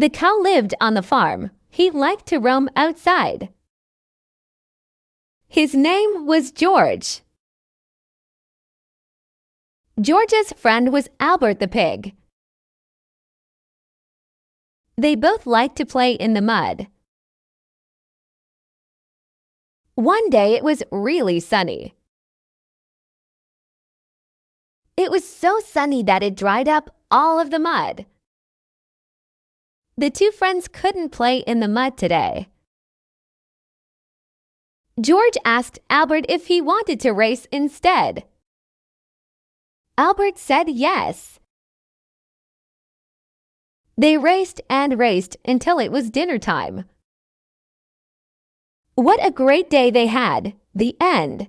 The cow lived on the farm. He liked to roam outside. His name was George. George's friend was Albert the pig. They both liked to play in the mud. One day it was really sunny. It was so sunny that it dried up all of the mud. The two friends couldn't play in the mud today. George asked Albert if he wanted to race instead. Albert said yes. They raced and raced until it was dinner time. What a great day they had! The end.